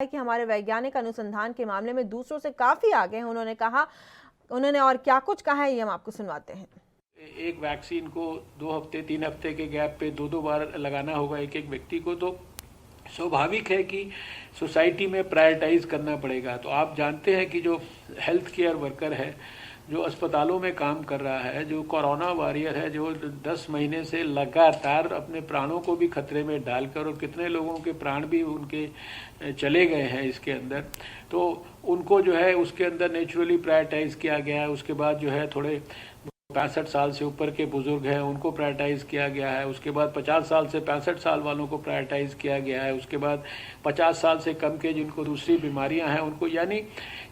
कि हमारे वैज्ञानिक अनुसंधान के मामले में दूसरों से काफी आगे हैं। उन्होंने और क्या कुछ कहा है, ये हम आपको सुनवाते हैं। एक वैक्सीन को 2 हफ्ते 3 हफ्ते के गैप पे दो बार लगाना होगा एक एक व्यक्ति को, तो स्वाभाविक है कि सोसाइटी में प्रायोरिटाइज करना पड़ेगा। तो आप जानते हैं कि जो हेल्थ केयर वर्कर है, जो अस्पतालों में काम कर रहा है, जो कोरोना वॉरियर है, जो 10 महीने से लगातार अपने प्राणों को भी खतरे में डालकर, और कितने लोगों के प्राण भी उनके चले गए हैं इसके अंदर, तो उनको जो है उसके अंदर नेचुरली प्रायोरिटाइज किया गया है। उसके बाद जो है थोड़े 65 साल से ऊपर के बुजुर्ग हैं, उनको प्रायोरिटाइज किया गया है। उसके बाद 50 साल से 65 साल वालों को प्रायोरिटाइज किया गया है। उसके बाद 50 साल से कम के जिनको दूसरी बीमारियां हैं उनको, यानी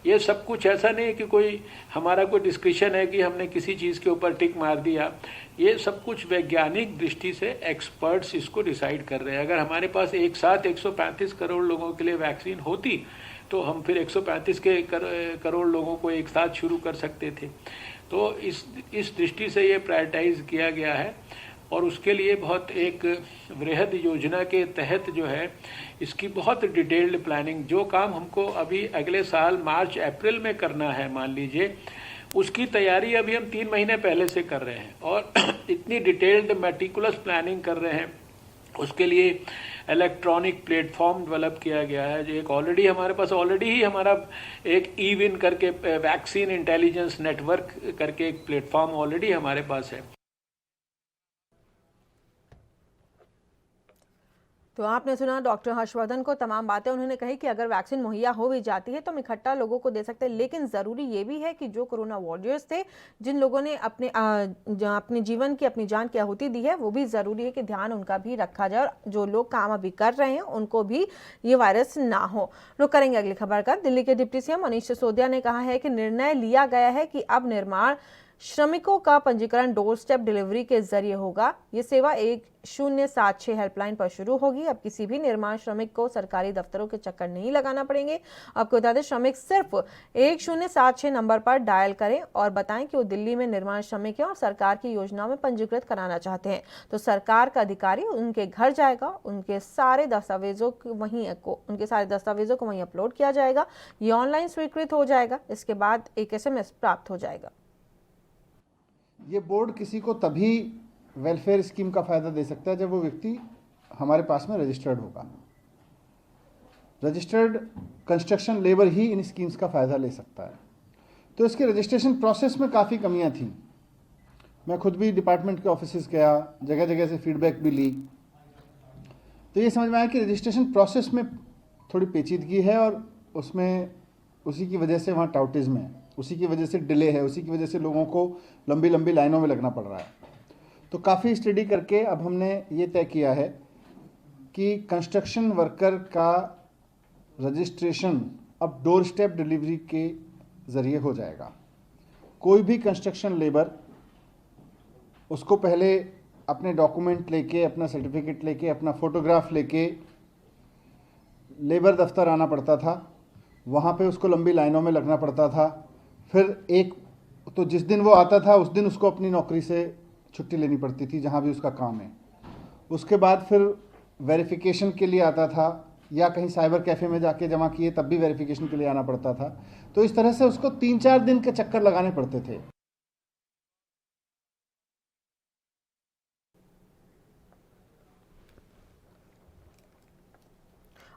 ये सब कुछ ऐसा नहीं है कि कोई हमारा कोई डिस्क्रिप्शन है कि हमने किसी चीज़ के ऊपर टिक मार दिया। ये सब कुछ वैज्ञानिक दृष्टि से एक्सपर्ट्स इसको डिसाइड कर रहे हैं। अगर हमारे पास एक साथ 135 करोड़ लोगों के लिए वैक्सीन होती तो हम फिर 135 करोड़ लोगों को एक साथ शुरू कर सकते थे। तो इस दृष्टि से ये प्रायोरिटाइज किया गया है, और उसके लिए बहुत एक वृहद योजना के तहत जो है इसकी बहुत डिटेल्ड प्लानिंग, जो काम हमको अभी अगले साल मार्च अप्रैल में करना है मान लीजिए, उसकी तैयारी अभी हम 3 महीने पहले से कर रहे हैं, और इतनी डिटेल्ड मेटिकुलस प्लानिंग कर रहे हैं। उसके लिए इलेक्ट्रॉनिक प्लेटफॉर्म डेवलप किया गया है, जो एक ऑलरेडी ही हमारा एक ई-विन करके वैक्सीन इंटेलिजेंस नेटवर्क करके एक प्लेटफॉर्म ऑलरेडी हमारे पास है। तो आपने सुना डॉक्टर हर्षवर्धन को तमाम बातें। उन्होंने कही कि अगर वैक्सीन मुहैया हो भी जाती है तो हम इकट्ठा लोगों को दे सकते हैं, लेकिन ज़रूरी ये भी है कि जो कोरोना वॉरियर्स थे, जिन लोगों ने अपने जीवन की, अपनी जान की आहुति दी है, वो भी ज़रूरी है कि ध्यान उनका भी रखा जाए, और जो लोग काम अभी कर रहे हैं उनको भी ये वायरस ना हो। रुक करेंगे अगली खबर का। दिल्ली के डिप्टी सीएम मनीष सिसोदिया ने कहा है कि निर्णय लिया गया है कि अब निर्माण श्रमिकों का पंजीकरण डोर स्टेप डिलीवरी के जरिए होगा। ये सेवा 1076 हेल्पलाइन पर शुरू होगी। अब किसी भी निर्माण श्रमिक को सरकारी दफ्तरों के चक्कर नहीं लगाना पड़ेंगे। आपको बता दें, श्रमिक सिर्फ 1076 नंबर पर डायल करें और बताएं कि वो दिल्ली में निर्माण श्रमिक हैं और सरकार की योजनाओं में पंजीकृत कराना चाहते हैं, तो सरकार का अधिकारी उनके घर जाएगा, उनके सारे दस्तावेजों को वहीं अपलोड किया जाएगा। ये ऑनलाइन स्वीकृत हो जाएगा। इसके बाद एक SMS प्राप्त हो जाएगा। ये बोर्ड किसी को तभी वेलफेयर स्कीम का फ़ायदा दे सकता है जब वो व्यक्ति हमारे पास में रजिस्टर्ड होगा। रजिस्टर्ड कंस्ट्रक्शन लेबर ही इन स्कीम्स का फ़ायदा ले सकता है। तो इसके रजिस्ट्रेशन प्रोसेस में काफ़ी कमियां थी। मैं खुद भी डिपार्टमेंट के ऑफिसेज गया, जगह जगह से फीडबैक भी ली, तो ये समझ में आया कि रजिस्ट्रेशन प्रोसेस में थोड़ी पेचीदगी है, और उसमें उसी की वजह से वहाँ टाउटिज्म है, उसी की वजह से डिले है, उसी की वजह से लोगों को लंबी लंबी लाइनों में लगना पड़ रहा है। तो काफ़ी स्टडी करके अब हमने ये तय किया है कि कंस्ट्रक्शन वर्कर का रजिस्ट्रेशन अब डोर स्टेप डिलीवरी के ज़रिए हो जाएगा। कोई भी कंस्ट्रक्शन लेबर, उसको पहले अपने डॉक्यूमेंट लेके, अपना सर्टिफिकेट लेके, अपना फ़ोटोग्राफ लेके लेबर दफ्तर आना पड़ता था, वहाँ पे उसको लंबी लाइनों में लगना पड़ता था। फिर तो जिस दिन वो आता था उस दिन उसको अपनी नौकरी से छुट्टी लेनी पड़ती थी जहाँ भी उसका काम है। उसके बाद फिर वेरिफिकेशन के लिए आता था, या कहीं साइबर कैफ़े में जाके जमा किए तब भी वेरिफिकेशन के लिए आना पड़ता था। तो इस तरह से उसको 3-4 दिन के चक्कर लगाने पड़ते थे।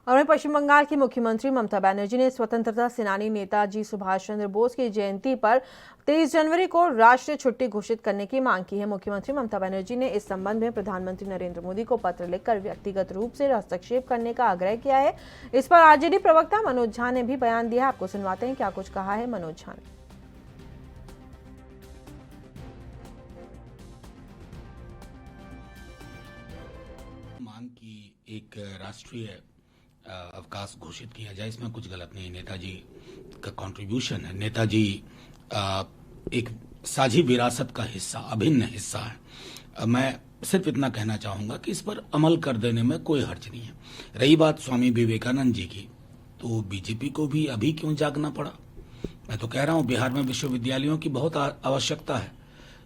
और वहीं पश्चिम बंगाल की मुख्यमंत्री ममता बनर्जी ने स्वतंत्रता सेनानी नेताजी सुभाष चंद्र बोस की जयंती पर 23 जनवरी को राष्ट्रीय छुट्टी घोषित करने की मांग की है। मुख्यमंत्री ममता बनर्जी ने इस संबंध में प्रधानमंत्री नरेंद्र मोदी को पत्र लिखकर व्यक्तिगत रूप से हस्तक्षेप करने का आग्रह किया है। इस पर आरजेडी प्रवक्ता मनोज झा ने भी बयान दिया। आपको सुनवाते हैं क्या कुछ कहा है मनोज झा ने। मांग की एक राष्ट्रीय अवकाश घोषित किया जाए, इसमें कुछ गलत नहीं। नेताजी का कंट्रीब्यूशन है, नेताजी एक साझी विरासत का हिस्सा, अभिन्न हिस्सा है। मैं सिर्फ इतना कहना चाहूंगा कि इस पर अमल कर देने में कोई हर्ज नहीं है। रही बात स्वामी विवेकानंद जी की, तो बीजेपी को भी अभी क्यों जागना पड़ा? मैं तो कह रहा हूं बिहार में विश्वविद्यालयों की बहुत आवश्यकता है।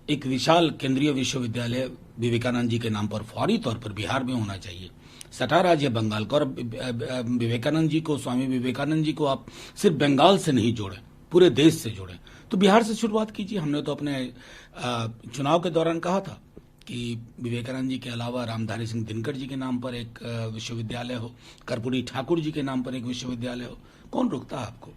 एक विशाल केंद्रीय विश्वविद्यालय विवेकानंद जी के नाम पर फौरी तौर पर बिहार में होना चाहिए। सटा राज्य बंगाल का, और विवेकानंद जी को, स्वामी विवेकानंद जी को आप सिर्फ बंगाल से नहीं जोड़े, पूरे देश से जोड़े। तो बिहार से शुरुआत कीजिए। हमने तो अपने चुनाव के दौरान कहा था कि विवेकानंद जी के अलावा रामधारी सिंह दिनकर जी के नाम पर एक विश्वविद्यालय हो, कर्पूरी ठाकुर जी के नाम पर एक विश्वविद्यालय हो। कौन रोकता है आपको?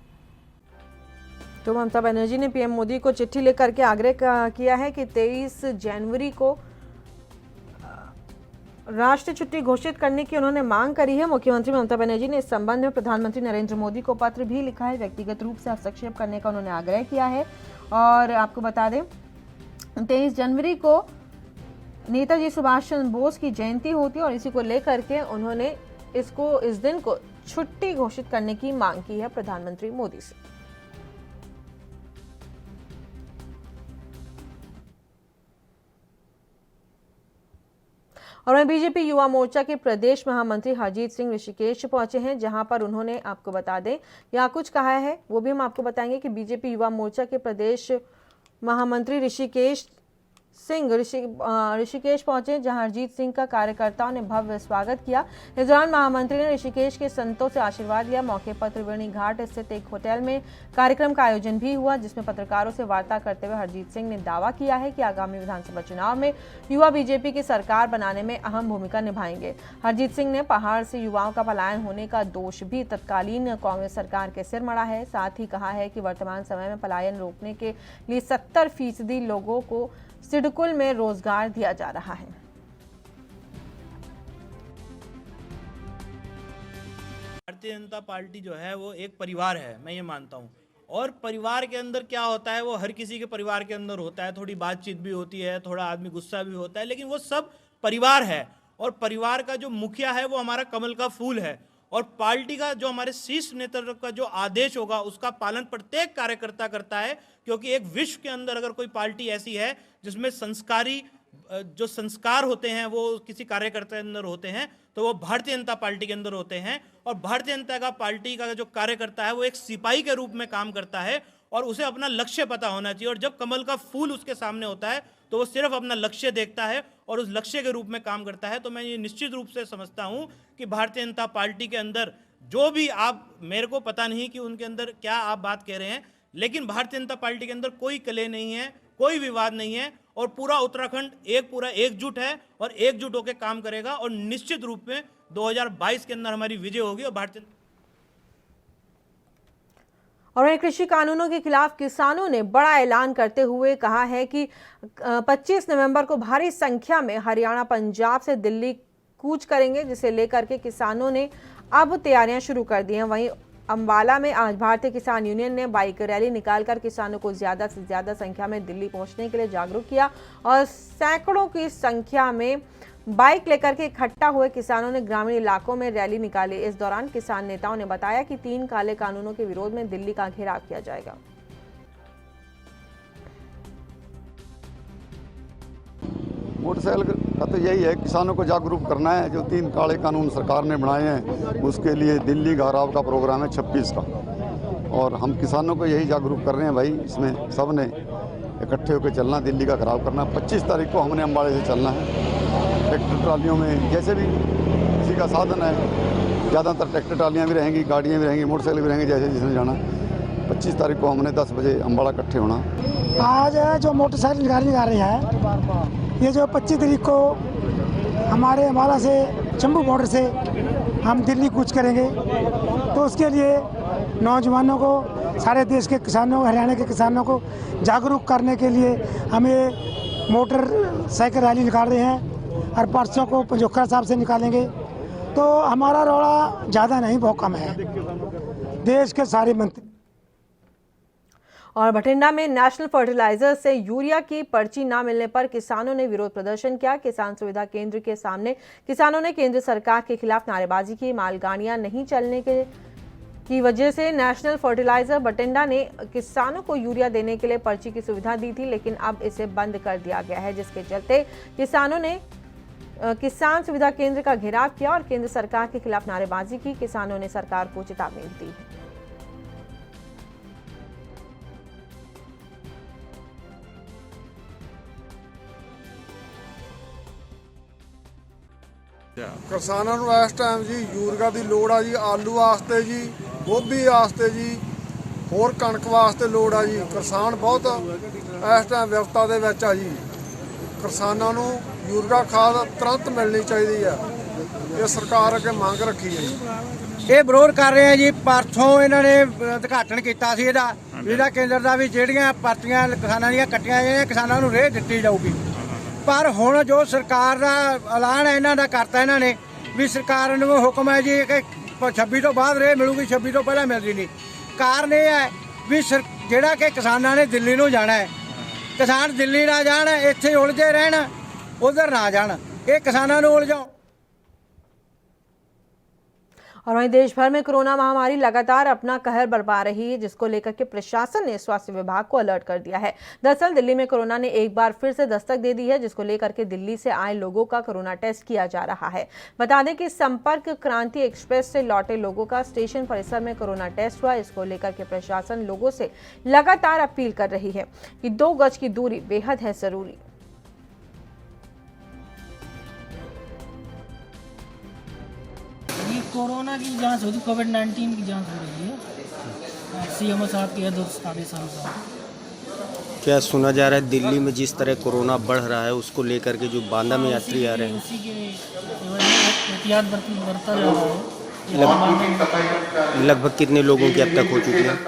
तो ममता बनर्जी ने पीएम मोदी को चिट्ठी लेकर के आग्रह किया है कि 23 जनवरी को राष्ट्रीय छुट्टी घोषित करने की उन्होंने मांग करी है। मुख्यमंत्री ममता बनर्जी ने इस संबंध में प्रधानमंत्री नरेंद्र मोदी को पत्र भी लिखा है। व्यक्तिगत रूप से हस्तक्षेप करने का उन्होंने आग्रह किया है। और आपको बता दें 23 जनवरी को नेताजी सुभाष चंद्र बोस की जयंती होती है और इसी को लेकर के उन्होंने इस दिन को छुट्टी घोषित करने की मांग की है प्रधानमंत्री मोदी से। और वहीं बीजेपी युवा मोर्चा के प्रदेश महामंत्री हरजीत सिंह ऋषिकेश पहुंचे हैं, जहां पर उन्होंने, आपको बता दें, यहाँ कुछ कहा है वो भी हम आपको बताएंगे कि बीजेपी युवा मोर्चा के प्रदेश महामंत्री ऋषिकेश सिंह ऋषिकेश पहुंचे, जहां हरजीत सिंह का कार्यकर्ताओं ने भव्य स्वागत किया। इस दौरान महामंत्री ने ऋषिकेश के संतों से आशीर्वाद लिया। मौके पर त्रिवेणी घाट स्थित एक होटल में कार्यक्रम का आयोजन भी हुआ, जिसमें पत्रकारों से वार्ता करते हुए हरजीत सिंह ने दावा किया है कि आगामी विधानसभा चुनाव में युवा बीजेपी की सरकार बनाने में अहम भूमिका निभाएंगे। हरजीत सिंह ने पहाड़ से युवाओं का पलायन होने का दोष भी तत्कालीन कांग्रेस सरकार के सिर मढ़ा है। साथ ही कहा है कि वर्तमान समय में पलायन रोकने के लिए 70% लोगों को सिडकुल में रोजगार दिया जा रहा है। भारतीय जनता पार्टी जो है वो एक परिवार है, मैं ये मानता हूँ। और परिवार के अंदर क्या होता है, वो हर किसी के परिवार के अंदर होता है। थोड़ी बातचीत भी होती है, थोड़ा आदमी गुस्सा भी होता है, लेकिन वो सब परिवार है। और परिवार का जो मुखिया है वो हमारा कमल का फूल है। और पार्टी का जो हमारे शीर्ष नेतृत्व का जो आदेश होगा उसका पालन प्रत्येक कार्यकर्ता करता है, क्योंकि एक विश्व के अंदर अगर कोई पार्टी ऐसी है जिसमें संस्कारी जो संस्कार होते हैं वो किसी कार्यकर्ता के अंदर होते हैं, तो वो भारतीय जनता पार्टी के अंदर होते हैं। और भारतीय जनता पार्टी का जो कार्यकर्ता है वो एक सिपाही के रूप में काम करता है और उसे अपना लक्ष्य पता होना चाहिए। और जब कमल का फूल उसके सामने होता है तो वो सिर्फ अपना लक्ष्य देखता है और उस लक्ष्य के रूप में काम करता है। तो मैं ये निश्चित रूप से समझता हूँ कि भारतीय जनता पार्टी के अंदर जो भी, आप, मेरे को पता नहीं कि उनके अंदर क्या आप बात कह रहे हैं, लेकिन भारतीय जनता पार्टी के अंदर कोई कलह नहीं है, कोई विवाद नहीं है और पूरा उत्तराखंड पूरा एकजुट है और एकजुट होकर काम करेगा। और निश्चित रूप में 2022 के अंदर हमारी विजय होगी। और भारतीय और कृषि कानूनों के खिलाफ किसानों ने बड़ा ऐलान करते हुए कहा है कि 25 नवंबर को भारी संख्या में हरियाणा, पंजाब से दिल्ली कूच करेंगे, जिसे लेकर के किसानों ने अब तैयारियां शुरू कर दी हैं। वहीं अंबाला में आज भारतीय किसान यूनियन ने बाइक रैली निकालकर किसानों को ज्यादा से ज्यादा संख्या में दिल्ली पहुंचने के लिए जागरूक किया और सैकड़ों की संख्या में बाइक लेकर के इकट्ठा हुए किसानों ने ग्रामीण इलाकों में रैली निकाली। इस दौरान किसान नेताओं ने बताया कि 3 काले कानूनों के विरोध में दिल्ली का घेराव किया जाएगा। मोटरसाइकिल का तो यही है, किसानों को जागरूक करना है। जो 3 काले कानून सरकार ने बनाए हैं उसके लिए दिल्ली घेराव का प्रोग्राम है 26 का, और हम किसानों को यही जागरूक कर रहे हैं भाई। इसमें सब ने इकट्ठे होकर चलना, दिल्ली का घेराव करना। 25 तारीख को हमने अम्बाड़े से चलना है। ट्रैक्टर ट्रालियों में जैसे भी किसी का साधन है, ज़्यादातर ट्रैक्टर ट्रालियाँ भी रहेंगी, गाड़ियाँ भी रहेंगी, मोटरसाइकिल भी रहेंगी, जैसे जिसने जाना। 25 तारीख को हमने 10 बजे अम्बाड़ा इकट्ठे होना। आज जो मोटरसाइकिल गाड़ी निकाल रही है, ये जो 25 तारीख को हमारे अम्बाड़ा से चंबू बॉर्डर से हम दिल्ली कूच करेंगे, तो उसके लिए नौजवानों को, सारे देश के किसानों, हरियाणा के किसानों को जागरूक करने के लिए हमें मोटरसाइकिल रैली निकाल रहे हैं और परसों को पंजोखरा साहब से निकालेंगे। तो हमारा रौला ज़्यादा नहीं, बहुत कम है। देश के सारे मंत्री। और बठिंडा में नेशनल फर्टिलाइजर से यूरिया की पर्ची न मिलने पर किसानों ने विरोध प्रदर्शन किया। किसान सुविधा केंद्र के सामने किसानों ने केंद्र सरकार के खिलाफ नारेबाजी की। मालगाड़ियां नहीं चलने की वजह से नेशनल फर्टिलाइजर बठिंडा ने किसानों को यूरिया देने के लिए पर्ची की सुविधा दी थी, लेकिन अब इसे बंद कर दिया गया है, जिसके चलते किसानों ने किसान सुविधा केंद्र का घेराव किया और केंद्र सरकार के खिलाफ नारेबाजी की। किसानों ने सरकार को चेतावनी दी है। ਕਿਸਾਨਾਂ ਨੂੰ ਇਸ ਟਾਈਮ ਜੀ ਯੂਰੀਆ ਦੀ ਲੋੜ ਆ ਜੀ, ਆਲੂ ਵਾਸਤੇ ਜੀ, ਗੋਭੀ ਵਾਸਤੇ ਜੀ, ਹੋਰ ਕਣਕ ਵਾਸਤੇ ਲੋੜ ਆ ਜੀ। ਕਿਸਾਨ ਬਹੁਤ ਇਸ ਟਾਈਮ ਵਿਪਤਾ ਦੇ ਵਿੱਚ ਆ ਜੀ। ਕਿਸਾਨਾਂ ਨੂੰ ਯੂਰੀਆ ਖਾਦ ਤੁਰੰਤ ਮਿਲਣੀ ਚਾਹੀਦੀ ਆ। ਇਹ ਸਰਕਾਰ ਅੱਗੇ ਮੰਗ ਰੱਖੀ ਹੈ ਜੀ। ਇਹ ਵਿਰੋਧ ਕਰ ਰਹੇ ਆ ਜੀ। ਪਰਸੋਂ ਇਹਨਾਂ ਨੇ ਉਦਘਾਟਨ ਕੀਤਾ ਸੀ ਇਹਦਾ ਕੇਂਦਰ ਦਾ ਵੀ ਜਿਹੜੀਆਂ ਪਰਚੀਆਂ ਕਿਸਾਨਾਂ ਦੀਆਂ ਕੱਟੀਆਂ ਜਾਂਦੀਆਂ ਕਿਸਾਨਾਂ ਨੂੰ ਰੇਹ ਦਿੱਤੀ ਜਾਊਗੀ। ਪਰ ਹੁਣ ਜੋ ਸਰਕਾਰ ਦਾ ਐਲਾਨ ਹੈ ਇਹਨਾਂ ਦਾ ਕਰਤਾ ਇਹਨਾਂ ਨੇ ਵੀ ਸਰਕਾਰ ਨੂੰ ਹੁਕਮ ਹੈ ਜੀ ਕਿ 26 ਤੋਂ ਬਾਅਦ ਰੇਹ ਮਿਲੂਗੀ, 26 ਤੋਂ ਪਹਿਲਾਂ ਮਿਲਦੀ ਨਹੀਂ। ਕਾਰਨ ਇਹ ਹੈ ਵੀ ਜਿਹੜਾ ਕਿ ਕਿਸਾਨਾਂ ਨੇ ਦਿੱਲੀ ਨੂੰ ਜਾਣਾ ਹੈ, ਕਿਸਾਨ ਦਿੱਲੀ ਨਾ ਜਾਣ, ਇੱਥੇ ਉਲਝੇ ਰਹਿਣ, ਉਧਰ ਨਾ ਜਾਣ, ਇਹ किसानों ਨੂੰ उलझाओ। और वहीं देश भर में कोरोना महामारी लगातार अपना कहर बरपा रही है, जिसको लेकर के प्रशासन ने स्वास्थ्य विभाग को अलर्ट कर दिया है। दरअसल दिल्ली में कोरोना ने एक बार फिर से दस्तक दे दी है, जिसको लेकर के दिल्ली से आए लोगों का कोरोना टेस्ट किया जा रहा है। बता दें कि संपर्क क्रांति एक्सप्रेस से लौटे लोगों का स्टेशन परिसर में कोरोना टेस्ट हुआ। इसको लेकर के प्रशासन लोगों से लगातार अपील कर रही है कि 2 गज की दूरी बेहद है जरूरी। ये कोरोना की जांच होती, कोविड-19 की जांच हो रही है सीएमओ साहब के आदेशानुसार। क्या सुना जा रहा है दिल्ली में जिस तरह कोरोना बढ़ रहा है उसको लेकर के जो बांदा में यात्री आ रहे हैं उसी के एहतियात बरता जा रहा है। लगभग कितने लोगों की अब तक हो चुकी है?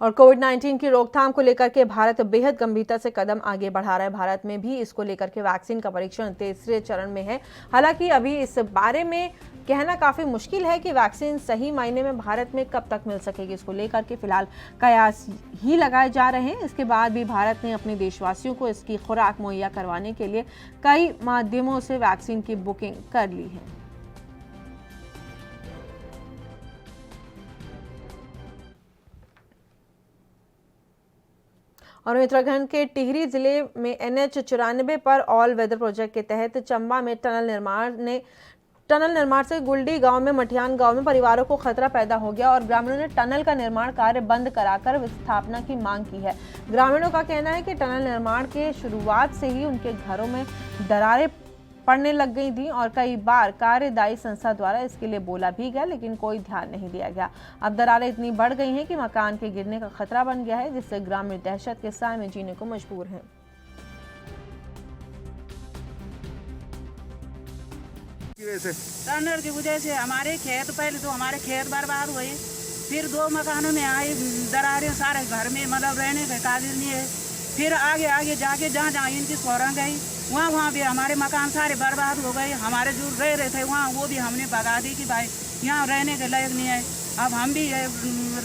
और कोविड-19 की रोकथाम को लेकर के भारत बेहद गंभीरता से कदम आगे बढ़ा रहा है। भारत में भी इसको लेकर के वैक्सीन का परीक्षण तीसरे चरण में है। हालांकि अभी इस बारे में कहना काफ़ी मुश्किल है कि वैक्सीन सही मायने में भारत में कब तक मिल सकेगी। इसको लेकर के फिलहाल कयास ही लगाए जा रहे हैं। इसके बाद भी भारत ने अपने देशवासियों को इसकी खुराक मुहैया करवाने के लिए कई माध्यमों से वैक्सीन की बुकिंग कर ली है। और उत्तराखंड के टिहरी जिले में NH 94 पर ऑल वेदर प्रोजेक्ट के तहत चंबा में टनल निर्माण से गुलडी गांव में मठियान गांव में परिवारों को खतरा पैदा हो गया और ग्रामीणों ने टनल का निर्माण कार्य बंद कराकर विस्थापना की मांग की है। ग्रामीणों का कहना है कि टनल निर्माण के शुरुआत से ही उनके घरों में दरारें पड़ने लग गई थी और कई बार कार्यदायी संस्था द्वारा इसके लिए बोला भी गया, लेकिन कोई ध्यान नहीं दिया गया। अब दरारें इतनी बढ़ गई हैं कि मकान के गिरने का खतरा बन गया है, जिससे ग्रामीण दहशत के साए में जीने को मजबूर हैं। टनल की वजह से हमारे खेत, पहले तो हमारे खेत बर्बाद हुए, फिर 2 मकानों में आई दरारें, सारे घर में मतलब रहने के काबिल नहीं है। फिर आगे जाके जहाँ इनकी सोरंग गई वहाँ भी हमारे मकान सारे बर्बाद हो गए। हमारे जो रह रहे थे वहाँ वो भी हमने भगा दी कि भाई यहाँ रहने के लायक नहीं है। अब हम भी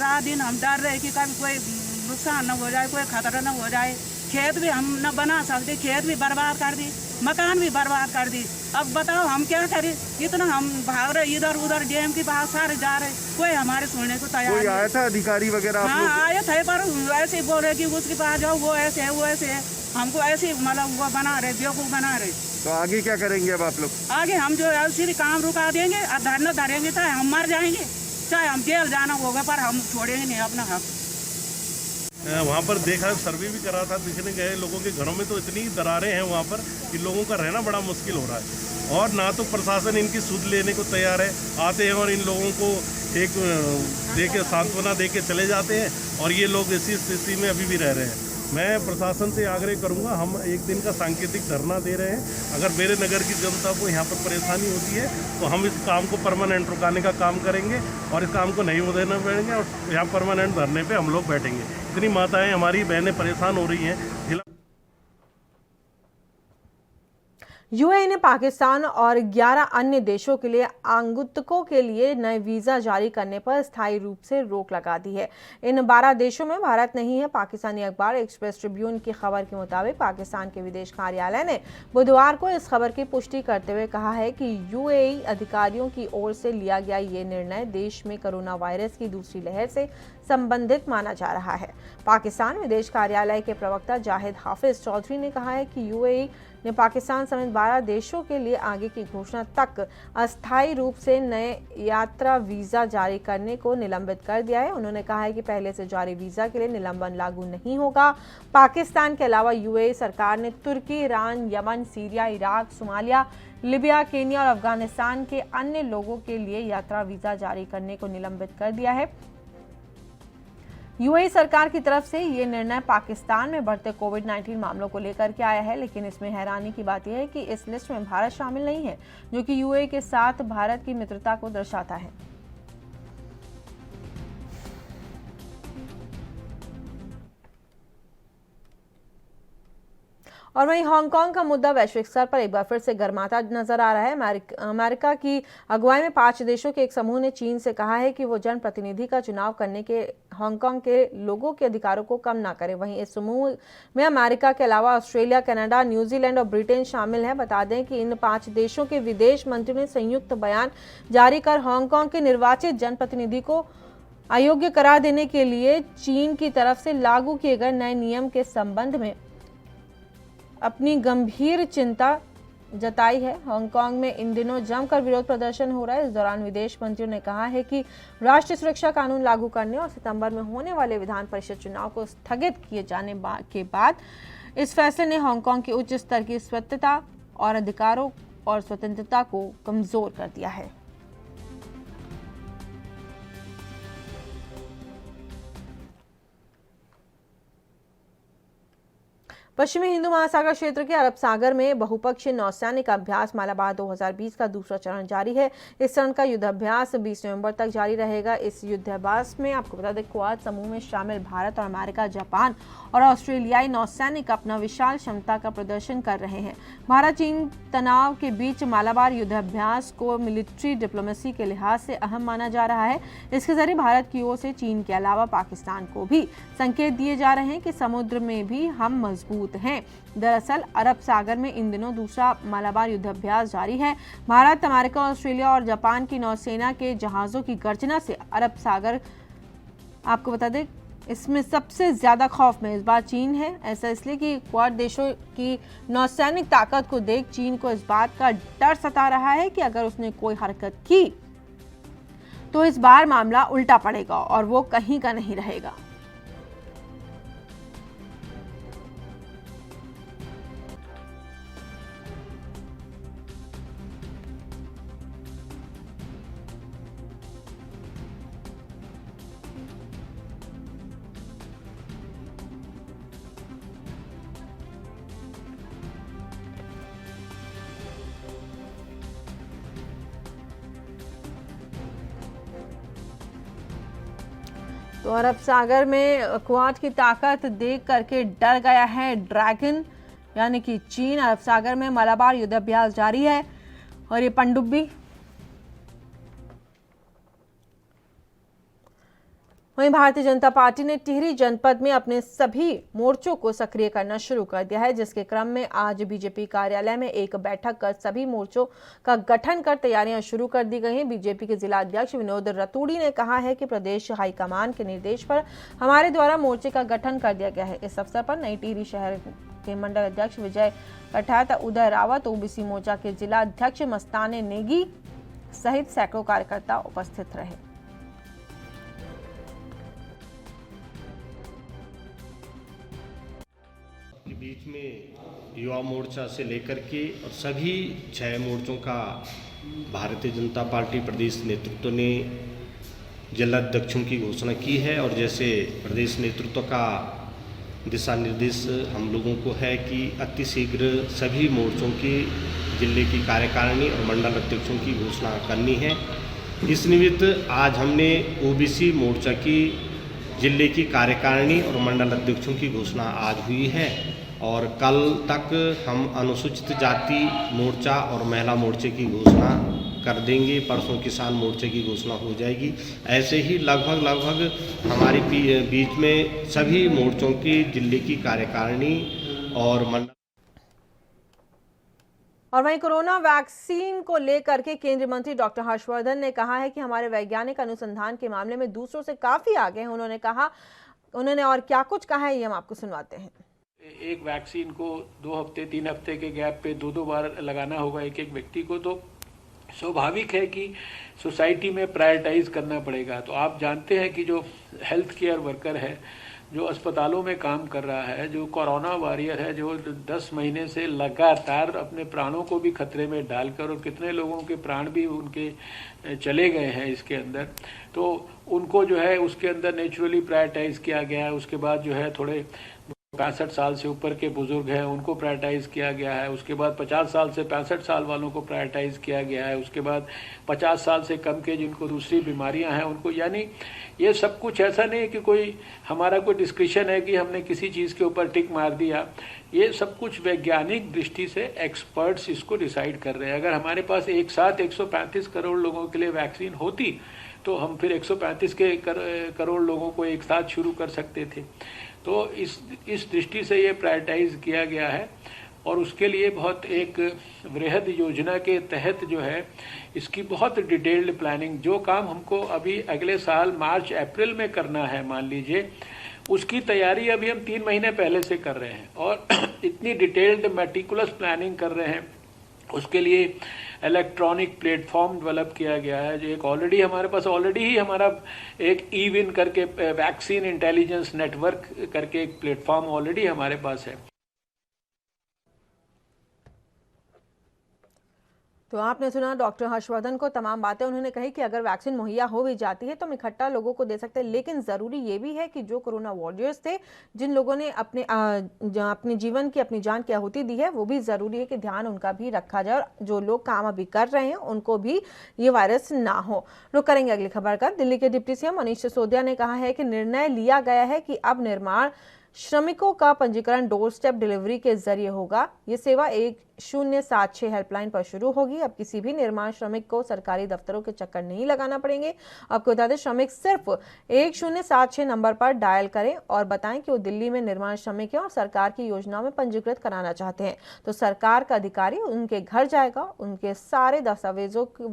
रात दिन हम डर रहे कि कभी कोई नुकसान न हो जाए, कोई खतरा न हो जाए। खेत भी हम न बना सकते, खेत भी बर्बाद कर दी, मकान भी बर्बाद कर दी। अब बताओ हम क्या करें? इतना हम भाग रहे इधर उधर, डैम के पास सारे जा रहे, कोई हमारे सुनने को तैयार नहीं। आया था अधिकारी वगैरह? हाँ आए थे, पर ऐसे बोल रहे कि उसके पास जाओ, वो ऐसे है वो ऐसे है, हमको ऐसे मतलब वो बना रहे, बेवकूफ बना रहे। तो आगे क्या करेंगे अब आप लोग? आगे हम जो ऐसे काम रुका देंगे और धरना धरेंगे, चाहे हम मर जाएंगे, चाहे हम जेल जाना होगा, पर हम छोड़ेंगे नहीं अपना हक। वहाँ पर देखा, सर्वे भी करा था, दिखने गए लोगों के घरों में तो इतनी दरारें हैं वहाँ पर कि लोगों का रहना बड़ा मुश्किल हो रहा है। और ना तो प्रशासन इनकी सुध लेने को तैयार है, आते हैं और इन लोगों को एक दे के सांत्वना दे के चले जाते हैं और ये लोग इसी स्थिति में अभी भी रह रहे हैं। मैं प्रशासन से आग्रह करूंगा, हम एक दिन का सांकेतिक धरना दे रहे हैं। अगर मेरे नगर की जनता को यहाँ पर परेशानी होती है तो हम इस काम को परमानेंट रुकाने का काम करेंगे और इस काम को नहीं होने देंगे और यहाँ परमानेंट धरने पे हम लोग बैठेंगे। इतनी माताएं हमारी बहनें परेशान हो रही हैं। यूएई ने पाकिस्तान और 11 अन्य देशों के लिए आगंतुकों के लिए नए वीज़ा जारी करने पर स्थायी रूप से रोक लगा दी है। इन 12 देशों में भारत नहीं है। पाकिस्तानी अखबार एक्सप्रेस ट्रिब्यून की खबर के मुताबिक पाकिस्तान के विदेश कार्यालय ने बुधवार को इस खबर की पुष्टि करते हुए कहा है कि यूएई अधिकारियों की ओर से लिया गया ये निर्णय देश में कोरोना वायरस की दूसरी लहर से संबंधित माना जा रहा है। पाकिस्तान विदेश कार्यालय के प्रवक्ता जाहिद हाफिज चौधरी ने कहा है कि यूएई ने पाकिस्तान समेत 12 देशों के लिए आगे की घोषणा तक अस्थायी रूप से नए यात्रा वीज़ा जारी करने को निलंबित कर दिया है। उन्होंने कहा है कि पहले से जारी वीज़ा के लिए निलंबन लागू नहीं होगा। पाकिस्तान के अलावा यूएई सरकार ने तुर्की, ईरान, यमन, Syria, Iraq, Somalia, Libya, Kenya और अफगानिस्तान के अन्य लोगों के लिए यात्रा वीज़ा जारी करने को निलंबित कर दिया है। यूएई सरकार की तरफ से ये निर्णय पाकिस्तान में बढ़ते कोविड-19 मामलों को लेकर के आया है, लेकिन इसमें हैरानी की बात यह है कि इस लिस्ट में भारत शामिल नहीं है, जो कि यूएई के साथ भारत की मित्रता को दर्शाता है। और वहीं हांगकांग का मुद्दा वैश्विक स्तर पर एक बार फिर से गर्माता नजर आ रहा है। अमेरिका की अगुवाई में 5 देशों के एक समूह ने चीन से कहा है कि वो जनप्रतिनिधि का चुनाव करने के हांगकांग के लोगों के अधिकारों को कम ना करे। वहीं इस समूह में अमेरिका के अलावा ऑस्ट्रेलिया, कनाडा, न्यूजीलैंड और ब्रिटेन शामिल है। बता दें कि इन 5 देशों के विदेश मंत्रियों ने संयुक्त बयान जारी कर हांगकांग के निर्वाचित जनप्रतिनिधि को अयोग्य करार देने के लिए चीन की तरफ से लागू किए गए नए नियम के संबंध में अपनी गंभीर चिंता जताई है। हांगकांग में इन दिनों जमकर विरोध प्रदर्शन हो रहा है। इस दौरान विदेश मंत्रियों ने कहा है कि राष्ट्रीय सुरक्षा कानून लागू करने और सितंबर में होने वाले विधान परिषद चुनाव को स्थगित किए जाने के बाद इस फैसले ने हांगकांग की उच्च स्तर की स्वायत्तता और अधिकारों और स्वतंत्रता को कमजोर कर दिया है। पश्चिमी हिंदू महासागर क्षेत्र के अरब सागर में बहुपक्षीय नौसैनिक अभ्यास मालाबार 2020 का दूसरा चरण जारी है। इस चरण का युद्धाभ्यास 20 नवंबर तक जारी रहेगा। इस युद्धाभ्यास में आपको बता दें, क्वाड समूह में शामिल भारत और अमेरिका, जापान और ऑस्ट्रेलियाई नौसैनिक अपना विशाल क्षमता का प्रदर्शन कर रहे हैं। भारत चीन तनाव के बीच मालाबार युद्धाभ्यास को मिलिट्री डिप्लोमेसी के लिहाज से अहम माना जा रहा है। इसके जरिए भारत की ओर से चीन के अलावा पाकिस्तान को भी संकेत दिए जा रहे हैं कि समुद्र में भी हम मजबूत हैं। दरअसल अरब सागर में इन दिनों दूसरा मालाबार युद्धाभ्यास जारी है। भारत, अमेरिका, ऑस्ट्रेलिया और जापान की नौसेना के जहाजों की गर्जना से अरब सागर, आपको बता दें, इसमें सबसे ज्यादा खौफ में इस बार चीन है। ऐसा इसलिए कि क्वाड देशों की नौसैनिक ताकत को देख चीन को इस बात का डर सता रहा है कि अगर उसने कोई हरकत की तो इस बार मामला उल्टा पड़ेगा और वो कहीं का नहीं रहेगा। तो अरब सागर में क्वाड की ताकत देख करके डर गया है ड्रैगन यानी कि चीन। अरब सागर में मालाबार युद्धाभ्यास जारी है और ये पनडुब्बी। वहीं भारतीय जनता पार्टी ने टिहरी जनपद में अपने सभी मोर्चों को सक्रिय करना शुरू कर दिया है, जिसके क्रम में आज बीजेपी कार्यालय में एक बैठक कर सभी मोर्चों का गठन कर तैयारियां शुरू कर दी गई हैं। बीजेपी के जिला अध्यक्ष विनोद रतूड़ी ने कहा है कि प्रदेश हाईकमान के निर्देश पर हमारे द्वारा मोर्चे का गठन कर दिया गया है। इस अवसर पर नई टिहरी शहर के मंडल अध्यक्ष विजय कठात, उदय रावत, ओबीसी मोर्चा के जिला अध्यक्ष मस्ताने नेगी सहित सैकड़ों कार्यकर्ता उपस्थित रहे। के बीच में युवा मोर्चा से लेकर के और सभी 6 मोर्चों का भारतीय जनता पार्टी प्रदेश नेतृत्व ने जिला अध्यक्षों की घोषणा की है। और जैसे प्रदेश नेतृत्व का दिशा निर्देश हम लोगों को है कि अतिशीघ्र सभी मोर्चों के जिले की कार्यकारिणी और मंडल अध्यक्षों की घोषणा करनी है। इस निमित्त आज हमने ओबीसी मोर्चा की जिले की कार्यकारिणी और मंडल अध्यक्षों की घोषणा आज हुई है और कल तक हम अनुसूचित जाति मोर्चा और महिला मोर्चे की घोषणा कर देंगे। परसों किसान मोर्चे की घोषणा हो जाएगी। ऐसे ही लगभग हमारे बीच में सभी मोर्चों की जिले की कार्यकारिणी और मंडल। और वहीं कोरोना वैक्सीन को लेकर के केंद्रीय मंत्री डॉक्टर हर्षवर्धन ने कहा है कि हमारे वैज्ञानिक अनुसंधान के मामले में दूसरों से काफी आगे हैं। उन्होंने और क्या कुछ कहा है, ये हम आपको सुनवाते हैं। एक वैक्सीन को 2 हफ्ते 3 हफ्ते के गैप पे 2 बार लगाना होगा एक एक व्यक्ति को, तो स्वाभाविक है कि सोसाइटी में प्रायोरिटाइज करना पड़ेगा। तो आप जानते हैं कि जो हेल्थ केयर वर्कर है, जो अस्पतालों में काम कर रहा है, जो कोरोना वॉरियर है, जो 10 महीने से लगातार अपने प्राणों को भी खतरे में डालकर, और कितने लोगों के प्राण भी उनके चले गए हैं इसके अंदर, तो उनको जो है उसके अंदर नेचुरली प्रायोरिटाइज किया गया है। उसके बाद जो है थोड़े 65 साल से ऊपर के बुजुर्ग हैं उनको प्रायोरिटाइज किया गया है। उसके बाद 50 साल से 65 साल वालों को प्रायोरिटाइज किया गया है। उसके बाद 50 साल से कम के जिनको दूसरी बीमारियां हैं उनको, यानी ये सब कुछ ऐसा नहीं है कि कोई हमारा कोई डिस्क्रिप्शन है कि हमने किसी चीज़ के ऊपर टिक मार दिया। ये सब कुछ वैज्ञानिक दृष्टि से एक्सपर्ट्स इसको डिसाइड कर रहे हैं। अगर हमारे पास एक साथ 135 करोड़ लोगों के लिए वैक्सीन होती तो हम फिर 135 करोड़ लोगों को एक साथ शुरू कर सकते थे। तो इस दृष्टि से ये प्रायोरिटाइज किया गया है, और उसके लिए बहुत एक वृहद योजना के तहत जो है इसकी बहुत डिटेल्ड प्लानिंग, जो काम हमको अभी अगले साल मार्च अप्रैल में करना है मान लीजिए, उसकी तैयारी अभी हम 3 महीने पहले से कर रहे हैं और इतनी डिटेल्ड मेटिकुलस प्लानिंग कर रहे हैं। उसके लिए इलेक्ट्रॉनिक प्लेटफॉर्म डेवलप किया गया है, जो एक ऑलरेडी हमारे पास हमारा एक ई-विन करके वैक्सीन इंटेलिजेंस नेटवर्क करके एक प्लेटफॉर्म ऑलरेडी हमारे पास है। तो आपने सुना डॉक्टर हर्षवर्धन को, तमाम बातें उन्होंने कही कि अगर वैक्सीन मुहैया हो भी जाती है तो हम इकट्ठा लोगों को दे सकते हैं, लेकिन ज़रूरी ये भी है कि जो कोरोना वॉरियर्स थे, जिन लोगों ने अपने जीवन की, अपनी जान की आहुति दी है, वो भी ज़रूरी है कि ध्यान उनका भी रखा जाए, और जो लोग काम अभी कर रहे हैं उनको भी ये वायरस ना हो। रुक करेंगे अगली खबर का। दिल्ली के डिप्टी सीएम मनीष सिसोदिया ने कहा है कि निर्णय लिया गया है कि अब निर्माण श्रमिकों का पंजीकरण डोर स्टेप डिलीवरी के जरिए होगा। ये सेवा 1076 हेल्पलाइन पर शुरू होगी। अब किसी भी निर्माण श्रमिक को सरकारी दफ्तरों के चक्कर नहीं लगाना पड़ेंगे। आपको बता दें, श्रमिक सिर्फ 1076 नंबर पर डायल करें और बताएं कि वो दिल्ली में निर्माण श्रमिक हैं और सरकार की योजनाओं में पंजीकृत कराना चाहते हैं, तो सरकार का अधिकारी उनके घर जाएगा, उनके सारे दस्तावेजों को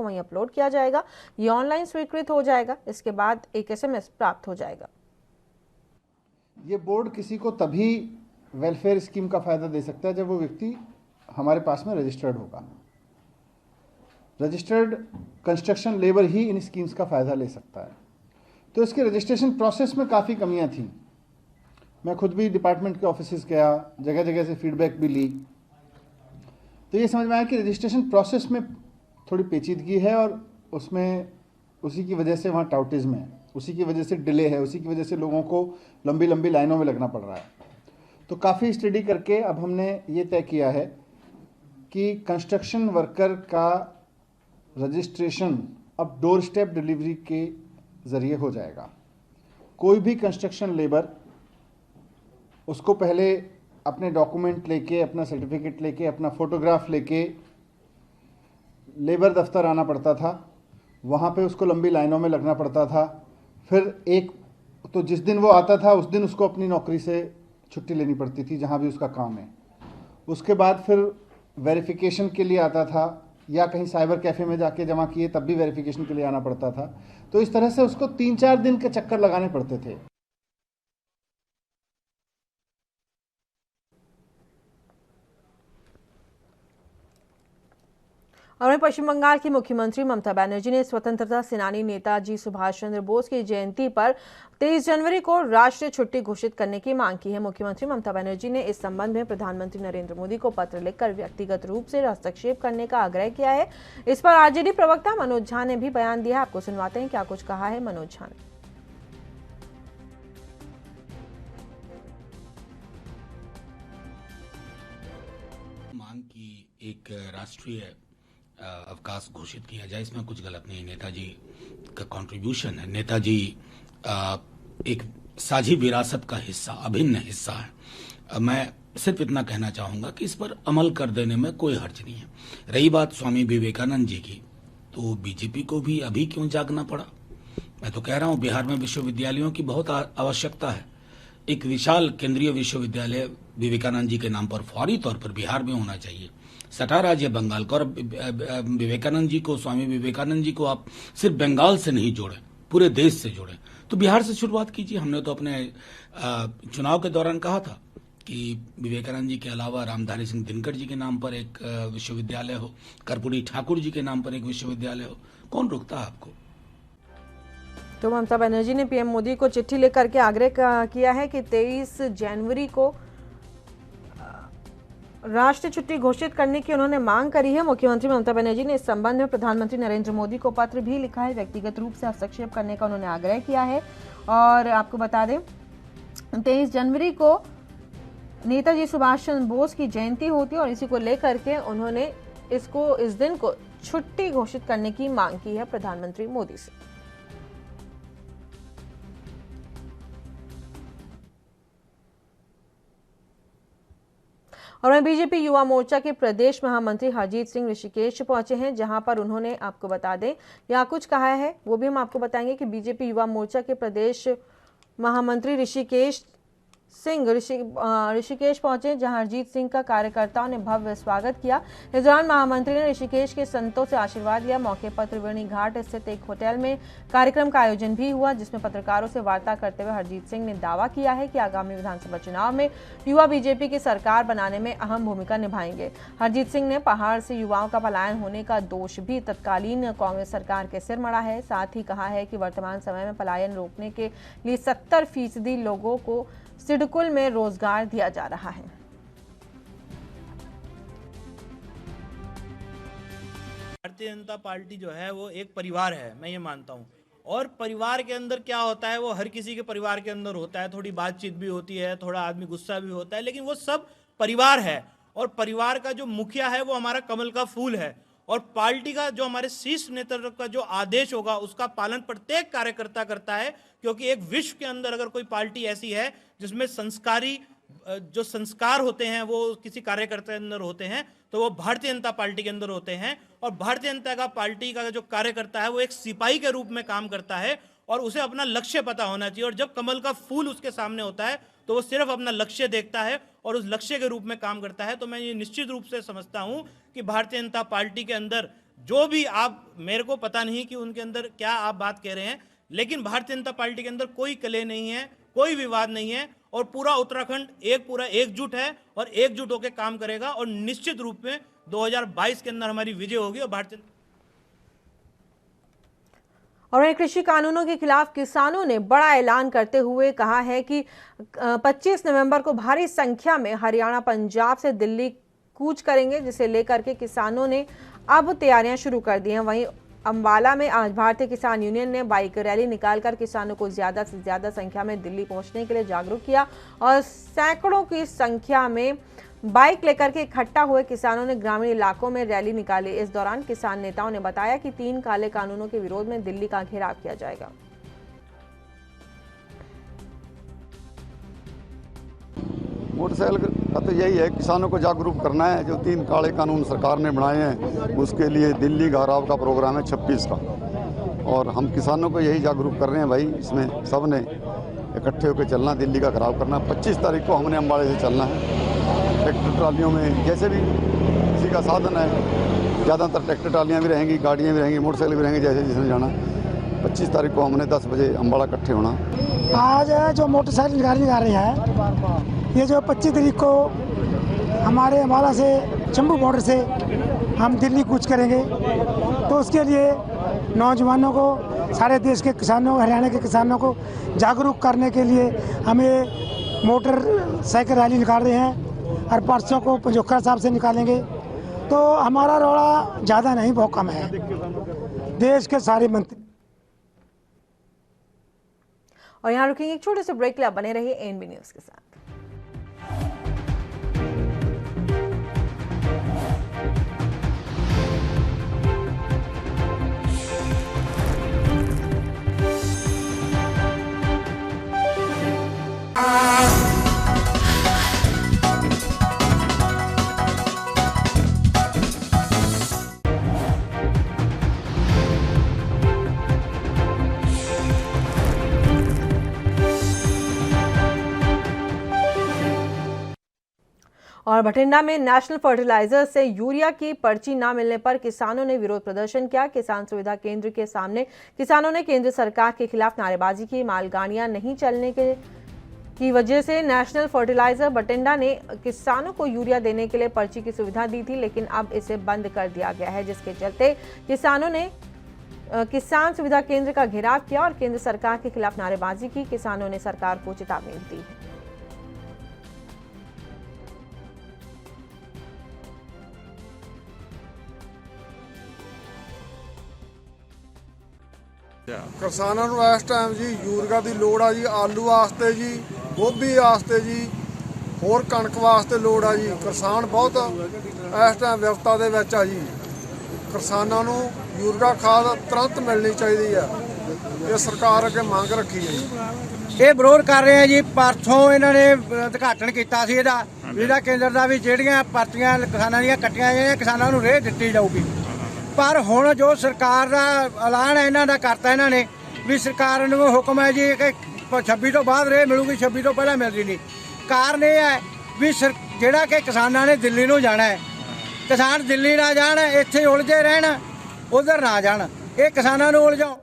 वहीं अपलोड किया जाएगा। ये ऑनलाइन स्वीकृत हो जाएगा। इसके बाद एक SMS प्राप्त हो जाएगा। ये बोर्ड किसी को तभी वेलफेयर स्कीम का फ़ायदा दे सकता है जब वो व्यक्ति हमारे पास में रजिस्टर्ड होगा। रजिस्टर्ड कंस्ट्रक्शन लेबर ही इन स्कीम्स का फ़ायदा ले सकता है। तो इसके रजिस्ट्रेशन प्रोसेस में काफ़ी कमियां थी। मैं खुद भी डिपार्टमेंट के ऑफिसेज गया, जगह जगह से फीडबैक भी ली, तो ये समझ में आया कि रजिस्ट्रेशन प्रोसेस में थोड़ी पेचीदगी है और उसमें उसी की वजह से वहाँ टाउटिज्म है, उसी की वजह से डिले है, उसी की वजह से लोगों को लंबी लंबी लाइनों में लगना पड़ रहा है। तो काफ़ी स्टडी करके अब हमने ये तय किया है कि कंस्ट्रक्शन वर्कर का रजिस्ट्रेशन अब डोर स्टेप डिलीवरी के ज़रिए हो जाएगा। कोई भी कंस्ट्रक्शन लेबर, उसको पहले अपने डॉक्यूमेंट लेके, अपना सर्टिफिकेट लेके, अपना फ़ोटोग्राफ लेके लेबर दफ्तर आना पड़ता था, वहाँ पे उसको लंबी लाइनों में लगना पड़ता था। फिर तो जिस दिन वो आता था उस दिन उसको अपनी नौकरी से छुट्टी लेनी पड़ती थी जहाँ भी उसका काम है। उसके बाद फिर वेरिफिकेशन के लिए आता था, या कहीं साइबर कैफ़े में जाके जमा किए तब भी वेरिफिकेशन के लिए आना पड़ता था। तो इस तरह से उसको 3-4 दिन के चक्कर लगाने पड़ते थे। और वहीं पश्चिम बंगाल की मुख्यमंत्री ममता बनर्जी ने स्वतंत्रता सेनानी नेताजी सुभाष चंद्र बोस की जयंती पर 23 जनवरी को राष्ट्रीय छुट्टी घोषित करने की मांग की है। मुख्यमंत्री ममता बनर्जी ने इस संबंध में प्रधानमंत्री नरेंद्र मोदी को पत्र लिखकर व्यक्तिगत रूप से हस्तक्षेप करने का आग्रह किया है। इस पर आरजेडी प्रवक्ता मनोज झा ने भी बयान दिया। आपको सुनवाते हैं क्या कुछ कहा है मनोज झा ने। मांग की एक राष्ट्रीय अवकाश घोषित किया जाए, इसमें कुछ गलत नहीं। नेताजी का कंट्रीब्यूशन है, नेताजी एक साझी विरासत का हिस्सा, अभिन्न हिस्सा है। मैं सिर्फ इतना कहना चाहूंगा कि इस पर अमल कर देने में कोई हर्ज नहीं है। रही बात स्वामी विवेकानंद जी की, तो बीजेपी को भी अभी क्यों जागना पड़ा? मैं तो कह रहा हूं बिहार में विश्वविद्यालयों की बहुत आवश्यकता है। एक विशाल केंद्रीय विश्वविद्यालय विवेकानंद जी के नाम पर फौरी तौर पर बिहार में होना चाहिए। 6 राज्य बंगाल का, और विवेकानंद जी को, स्वामी विवेकानंद जी को आप सिर्फ बंगाल से नहीं जोड़ें, पूरे देश से जुड़े। तो बिहार से शुरुआत कीजिए। हमने तो अपने चुनाव के दौरान कहा था कि विवेकानंद जी के अलावा रामधारी सिंह दिनकर जी के नाम पर एक विश्वविद्यालय हो, कर्पूरी ठाकुर जी के नाम पर एक विश्वविद्यालय हो। कौन रोकता है आपको? तो ममता बनर्जी ने पीएम मोदी को चिट्ठी लिखकर के आग्रह किया है कि 23 जनवरी को राष्ट्रीय छुट्टी घोषित करने की उन्होंने मांग करी है। मुख्यमंत्री ममता बनर्जी ने इस संबंध में प्रधानमंत्री नरेंद्र मोदी को पत्र भी लिखा है। व्यक्तिगत रूप से हस्तक्षेप करने का उन्होंने आग्रह किया है। और आपको बता दें 23 जनवरी को नेताजी सुभाष चंद्र बोस की जयंती होती है और इसी को लेकर के उन्होंने इस दिन को छुट्टी घोषित करने की मांग की है प्रधानमंत्री मोदी से। और बीजेपी युवा मोर्चा के प्रदेश महामंत्री हरजीत सिंह ऋषिकेश पहुंचे हैं, जहां पर उन्होंने आपको बता दें या कुछ कहा है वो भी हम आपको बताएंगे कि बीजेपी युवा मोर्चा के प्रदेश महामंत्री ऋषिकेश पहुंचे, जहां हरजीत सिंह का कार्यकर्ताओं ने भव्य स्वागत किया। इस दौरान महामंत्री ने ऋषिकेश के संतों से आशीर्वाद लिया। मौके पर त्रिवेणी घाट स्थित एक होटल में कार्यक्रम का आयोजन भी हुआ, जिसमें पत्रकारों से वार्ता करते हुए हरजीत सिंह ने दावा किया है कि आगामी विधानसभा चुनाव में युवा बीजेपी की सरकार बनाने में अहम भूमिका निभाएंगे। हरजीत सिंह ने पहाड़ से युवाओं का पलायन होने का दोष भी तत्कालीन कांग्रेस सरकार के सिर मढ़ा है। साथ ही कहा है कि वर्तमान समय में पलायन रोकने के लिए 70% लोगों को सिडकुल में रोजगार दिया जा रहा है। भारतीय जनता पार्टी जो है वो एक परिवार है, मैं ये मानता हूँ। और परिवार के अंदर क्या होता है वो हर किसी के परिवार के अंदर होता है। थोड़ी बातचीत भी होती है, थोड़ा आदमी गुस्सा भी होता है, लेकिन वो सब परिवार है। और परिवार का जो मुखिया है वो हमारा कमल का फूल है। और पार्टी का जो हमारे शीर्ष नेतृत्व का जो आदेश होगा उसका पालन प्रत्येक कार्यकर्ता करता है, क्योंकि एक विश्व के अंदर अगर कोई पार्टी ऐसी है जिसमें संस्कारी जो संस्कार होते हैं वो किसी कार्यकर्ता के अंदर होते हैं तो वो भारतीय जनता पार्टी के अंदर होते हैं। और भारतीय जनता पार्टी का जो कार्यकर्ता है वो एक सिपाही के रूप में काम करता है और उसे अपना लक्ष्य पता होना चाहिए। और जब कमल का फूल उसके सामने होता है तो वो सिर्फ अपना लक्ष्य देखता है और उस लक्ष्य के रूप में काम करता है। तो मैं ये निश्चित रूप से समझता हूँ कि भारतीय जनता पार्टी के अंदर जो भी आप, मेरे को पता नहीं कि उनके अंदर क्या आप बात कह रहे हैं, लेकिन भारतीय जनता पार्टी के अंदर कोई कलह नहीं है, कोई विवाद नहीं है और पूरा उत्तराखंड पूरा एकजुट है और एकजुट होकर काम करेगा। और निश्चित रूप में 2022 के अंदर हमारी विजय होगी। और भारतीय और कृषि कानूनों के खिलाफ किसानों ने बड़ा ऐलान करते हुए कहा है कि 25 नवंबर को भारी संख्या में हरियाणा, पंजाब से दिल्ली कूच करेंगे, जिसे लेकर के किसानों ने अब तैयारियां शुरू कर दी हैं। वहीं अंबाला में आज भारतीय किसान यूनियन ने बाइक रैली निकालकर किसानों को ज्यादा से ज्यादा संख्या में दिल्ली पहुंचने के लिए जागरूक किया और सैकड़ों की संख्या में बाइक लेकर के इकट्ठा हुए किसानों ने ग्रामीण इलाकों में रैली निकाली। इस दौरान किसान नेताओं ने बताया कि 3 काले कानूनों के विरोध में दिल्ली का घेराव किया जाएगा। मोटरसाइकिल का तो यही है, किसानों को जागरूक करना है। जो 3 काले कानून सरकार ने बनाए हैं उसके लिए दिल्ली घेराव का प्रोग्राम है 26 का, और हम किसानों को यही जागरूक कर रहे हैं। भाई इसमें सब ने इकट्ठे होकर चलना, दिल्ली का घेराव करना। 25 तारीख को हमने अम्बाड़े से चलना है। ट्रैक्टर ट्रालियों में जैसे भी किसी का साधन है, ज़्यादातर ट्रैक्टर ट्रालियाँ भी रहेंगी, गाड़ियाँ भी रहेंगी, मोटरसाइकिल भी रहेंगी, जैसे जिसने जाना। 25 तारीख को हमने 10 बजे अम्बाड़ा इकट्ठे होना। आज जो मोटरसाइकिल गाड़ी निकाल रही है, ये जो 25 तारीख को हमारे अम्बाड़ा से चंबू बॉर्डर से हम दिल्ली कूच करेंगे। तो उसके लिए नौजवानों को, सारे देश के किसानों, हरियाणा के किसानों को जागरूक करने के लिए हमें मोटरसाइकिल रैली निकाल रहे हैं और परसों को पंजोखर साहब से निकालेंगे। तो हमारा रोड़ा ज़्यादा नहीं, बहुत कम है। देश के सारे मंत्री। और यहाँ रुकेंगे एक छोटे से ब्रेक के लिए। बने रहिए एएनबी न्यूज़ के साथ। और बठिंडा में नेशनल फर्टिलाइजर से यूरिया की पर्ची न मिलने पर किसानों ने विरोध प्रदर्शन किया। किसान सुविधा केंद्र के सामने किसानों ने केंद्र सरकार के खिलाफ नारेबाजी की। मालगाड़ियां नहीं चलने की वजह से नेशनल फर्टिलाइजर बठिंडा ने किसानों को यूरिया देने के लिए पर्ची की सुविधा दी थी, लेकिन अब इसे बंद कर दिया गया है, जिसके चलते किसानों ने किसान सुविधा केंद्र का घेराव किया और केंद्र सरकार के खिलाफ नारेबाजी की। किसानों ने सरकार को चेतावनी दी है। ਕਿਸਾਨਾਂ ਨੂੰ ਇਸ ਟਾਈਮ ਜੀ ਯੂਰੀਆ ਦੀ ਲੋੜ ਆ ਜੀ, ਆਲੂ ਵਾਸਤੇ ਜੀ, ਗੋਭੀ ਵਾਸਤੇ ਜੀ, ਹੋਰ ਕਣਕ ਵਾਸਤੇ ਲੋੜ ਆ ਜੀ। ਕਿਸਾਨ ਬਹੁਤ ਇਸ ਟਾਈਮ ਵਿਪਤਾ ਦੇ ਵਿੱਚ ਆ ਜੀ। ਕਿਸਾਨਾਂ ਨੂੰ ਯੂਰੀਆ ਖਾਦ ਤੁਰੰਤ ਮਿਲਣੀ ਚਾਹੀਦੀ ਆ। ਇਹ ਸਰਕਾਰ ਅੱਗੇ ਮੰਗ ਰੱਖੀ ਹੈ ਜੀ। ਇਹ ਵਿਰੋਧ ਕਰ ਰਹੇ ਆ ਜੀ। ਪਰਸੋਂ ਇਹਨਾਂ ਨੇ ਉਦਘਾਟਨ ਕੀਤਾ ਸੀ ਇਹਦਾ ਕੇਂਦਰ ਦਾ ਵੀ ਜਿਹੜੀਆਂ ਪਰਚੀਆਂ ਕਿਸਾਨਾਂ ਦੀਆਂ ਕੱਟੀਆਂ ਜਾਂਦੀਆਂ ਕਿਸਾਨਾਂ ਨੂੰ ਰੇਹ ਦਿੱਤੀ ਜਾਊਗੀ। ਪਰ ਹੁਣ ਜੋ ਸਰਕਾਰ ਦਾ ਐਲਾਨ ਹੈ ਇਹਨਾਂ ਦਾ ਕਰਤਾ ਇਹਨਾਂ ਨੇ ਵੀ ਸਰਕਾਰ ਨੂੰ ਹੁਕਮ ਹੈ ਜੀ ਕਿ 26 ਤੋਂ ਬਾਅਦ ਰੇਹ ਮਿਲੂਗੀ, 26 ਤੋਂ ਪਹਿਲਾਂ ਮਿਲਦੀ ਨਹੀਂ। ਕਾਰਨ ਇਹ ਹੈ ਵੀ ਜਿਹੜਾ ਕਿ ਕਿਸਾਨਾਂ ਨੇ ਦਿੱਲੀ ਨੂੰ ਜਾਣਾ ਹੈ, ਕਿਸਾਨ ਦਿੱਲੀ ਨਾ ਜਾਣ, ਇੱਥੇ ਉਲਝੇ ਰਹਿਣ, ਉਧਰ ਨਾ ਜਾਣ, ਇਹ ਕਿਸਾਨਾਂ ਨੂੰ ਉਲਝਾਉ।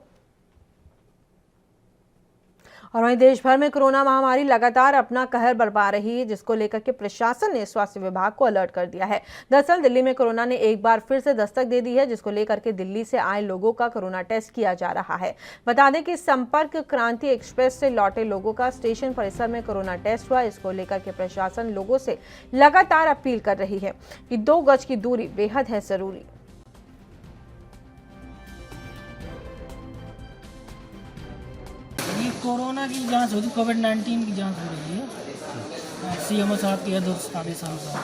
और वहीं देश भर में कोरोना महामारी लगातार अपना कहर बरपा रही है, जिसको लेकर के प्रशासन ने स्वास्थ्य विभाग को अलर्ट कर दिया है। दरअसल दिल्ली में कोरोना ने एक बार फिर से दस्तक दे दी है, जिसको लेकर के दिल्ली से आए लोगों का कोरोना टेस्ट किया जा रहा है। बता दें कि संपर्क क्रांति एक्सप्रेस से लौटे लोगों का स्टेशन परिसर में कोरोना टेस्ट हुआ। इसको लेकर के प्रशासन लोगों से लगातार अपील कर रही है कि 2 गज की दूरी बेहद है जरूरी। कोरोना की जांच होती, कोविड-19 की जांच हो रही है सीएमओ साहब के आदेशानुसार।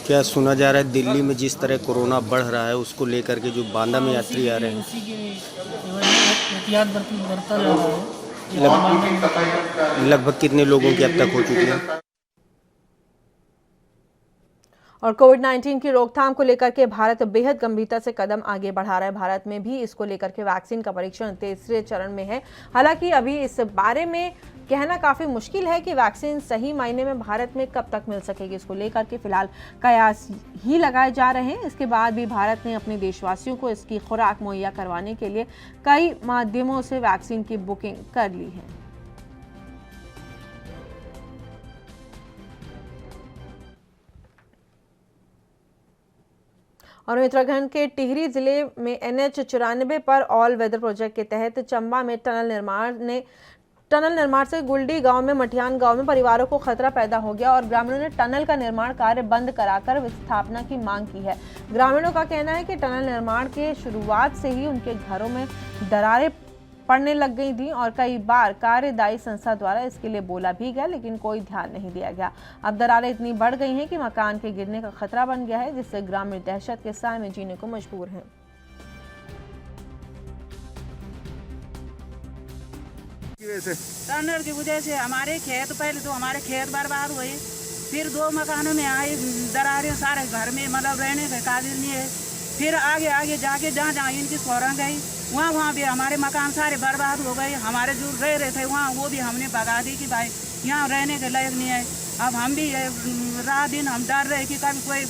क्या सुना जा रहा है दिल्ली में जिस तरह कोरोना बढ़ रहा है उसको लेकर के जो बांदा में यात्री आ रहे हैं, उसी के एहतियात बरता जा रहा है। लगभग कितने लोगों की अब तक हो चुकी है? और कोविड-19 की रोकथाम को लेकर के भारत बेहद गंभीरता से कदम आगे बढ़ा रहा है। भारत में भी इसको लेकर के वैक्सीन का परीक्षण तीसरे चरण में है। हालांकि अभी इस बारे में कहना काफ़ी मुश्किल है कि वैक्सीन सही मायने में भारत में कब तक मिल सकेगी। इसको लेकर के फिलहाल कयास ही लगाए जा रहे हैं। इसके बाद भी भारत ने अपने देशवासियों को इसकी खुराक मुहैया करवाने के लिए कई माध्यमों से वैक्सीन की बुकिंग कर ली है। और उत्तराखंड के टिहरी जिले में NH 94 पर ऑल वेदर प्रोजेक्ट के तहत चंबा में टनल निर्माण से गुलडी गांव में मठियान गांव में परिवारों को खतरा पैदा हो गया और ग्रामीणों ने टनल का निर्माण कार्य बंद कराकर विस्थापना की मांग की है। ग्रामीणों का कहना है कि टनल निर्माण के शुरुआत से ही उनके घरों में दरारें पड़ने लग गई थी और कई बार कार्यदायी संस्था द्वारा इसके लिए बोला भी गया, लेकिन कोई ध्यान नहीं दिया गया। अब दरारें इतनी बढ़ गई हैं कि मकान के गिरने का खतरा बन गया है, जिससे ग्रामीण दहशत के साए में जीने को मजबूर हैं। टनल की वजह से हमारे खेत, पहले तो हमारे खेत बर्बाद हुए, फिर 2 मकानों में आई दरारें, सारे घर में मतलब रहने के काबिल नहीं है। फिर आगे जाके जहाँ इनकी सोरा गई वहाँ भी हमारे मकान सारे बर्बाद हो गए। हमारे जो रह रहे थे वहाँ वो भी हमने भगा दी कि भाई यहाँ रहने के लायक नहीं है। अब हम भी रात दिन हम डर रहे कि कभी कोई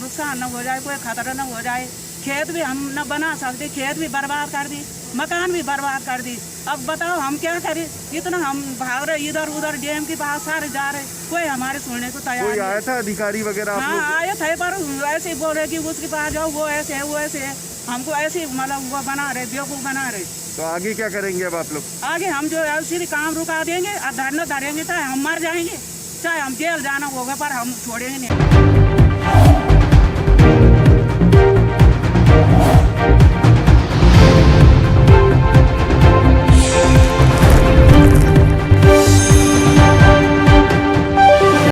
नुकसान न हो जाए, कोई खतरा न हो जाए। खेत भी हम न बना सकते, खेत भी बर्बाद कर दी, मकान भी बर्बाद कर दी। अब बताओ हम क्या करें? इतना हम भाग रहे इधर उधर, डैम के पास सारे जा रहे, कोई हमारे सुनने को तैयार नहीं। आया था अधिकारी वगैरह? हाँ आए थे, पर ऐसे ही बोल रहे कि उसके पास जाओ, वो ऐसे है वो ऐसे है। हमको ऐसे मतलब वो बना रहे, बेवकूफ बना रहे। तो आगे क्या करेंगे अब आप लोग? आगे हम जो है काम रुका देंगे और धरना धरेंगे, चाहे हम मर जाएंगे, चाहे हम जेल जाना होगा, पर हम छोड़ेंगे नहीं।